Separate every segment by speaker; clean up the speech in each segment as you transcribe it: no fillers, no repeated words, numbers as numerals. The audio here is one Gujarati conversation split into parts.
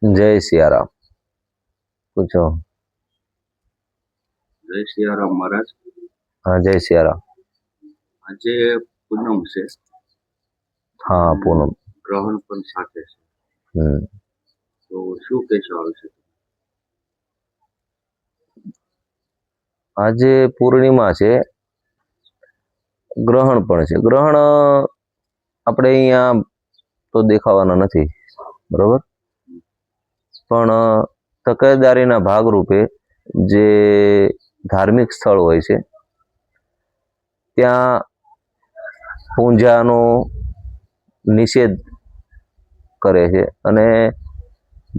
Speaker 1: જય સિયારામ. પૂછો.
Speaker 2: જય સિયારામ મહારાજ.
Speaker 1: હા, જય સિયારામ.
Speaker 2: આજે પૂનમ છે.
Speaker 1: હા, પૂનમ.
Speaker 2: ગ્રહણ પણ સાથે છે,
Speaker 1: હમ.
Speaker 2: તો શું કહેશો આ વિશે?
Speaker 1: આજે પૂર્ણિમા છે, ગ્રહણ પણ છે. ગ્રહણ આપણે અહીંયા તો દેખાવાના નથી, બરોબર, પણ તકેદારીના ભાગરૂપે જે ધાર્મિક સ્થળ હોય છે ત્યાં પૂંજાનો નિષેધ કરે છે અને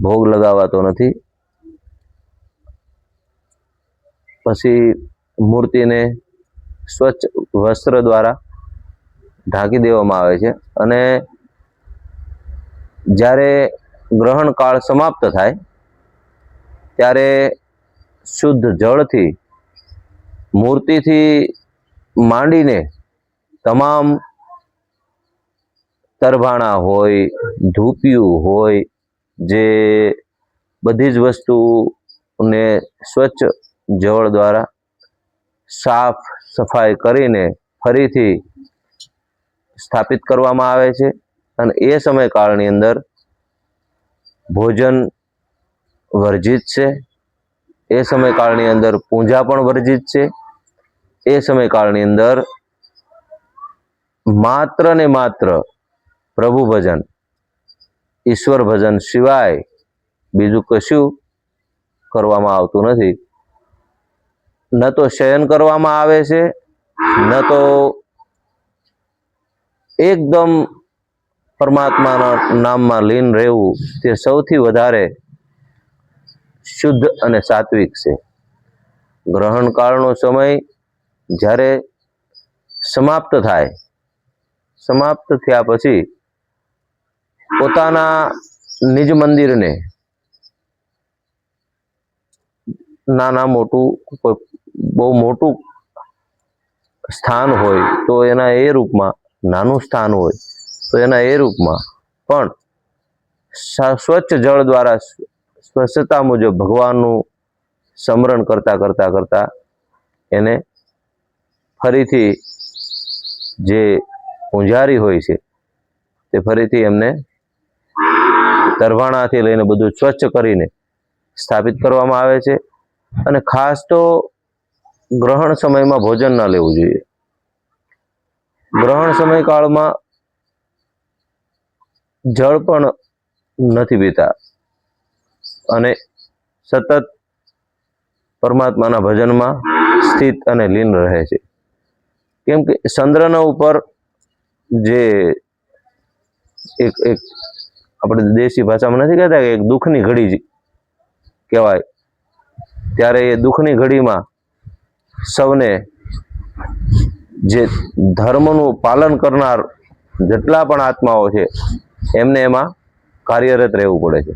Speaker 1: ભોગ લગાવાતો નથી. પછી મૂર્તિને સ્વચ્છ વસ્ત્ર દ્વારા ઢાંકી દેવામાં આવે છે અને જ્યારે ગ્રહણ કાળ સમાપ્ત થાય ત્યારે શુદ્ધ જળથી મૂર્તિથી માંડીને તમામ તરભાણા હોય, ધૂપિયું હોય, જે બધી જ વસ્તુને સ્વચ્છ જળ દ્વારા સાફ સફાઈ કરીને ફરીથી સ્થાપિત કરવામાં આવે છે. અને એ સમયકાળની અંદર ભોજન વર્જિત છે, એ સમયકાળની અંદર પૂજા પણ વર્જિત છે. એ સમયકાળની અંદર માત્ર ને માત્ર પ્રભુ ભજન, ઈશ્વર ભજન સિવાય બીજું કશું કરવામાં આવતું નથી. ન તો શયન કરવામાં આવે છે, ન તો એકદમ પરમાત્માના નામમાં લીન રહેવું તે સૌથી વધારે શુદ્ધ અને સાત્વિક છે. ગ્રહણ કાળનો સમય જ્યારે સમાપ્ત થાય, સમાપ્ત થયા પછી પોતાના નિજ મંદિરને નાના મોટું કોઈ બહુ મોટું સ્થાન હોય તો એના એ રૂપમાં, નાનું સ્થાન હોય તો એના એ રૂપમાં પણ સ્વચ્છ જળ દ્વારા સ્વચ્છતા મુજબ ભગવાનનું સ્મરણ કરતા કરતા કરતા એને ફરીથી જે પૂંજારી હોય છે તે ફરીથી એમને તરભાણાથી લઈને બધું સ્વચ્છ કરીને સ્થાપિત કરવામાં આવે છે. અને ખાસ તો ગ્રહણ સમયમાં ભોજન ના લેવું જોઈએ. ગ્રહણ સમયકાળમાં જળ પણ નથી પીતા અને સતત પરમાત્માના ભજનમાં સ્થિત અને લીન રહે છે. કેમ કે ચંદ્રના ઉપર જે એક એક આપણે દેશી ભાષામાં નથી કહેતા કે એક દુઃખની ઘડી કહેવાય, ત્યારે એ દુઃખની ઘડીમાં સૌને જે ધર્મનું પાલન કરનાર જેટલા પણ આત્માઓ છે એમને એમાં કાર્યરત રહેવું પડે છે.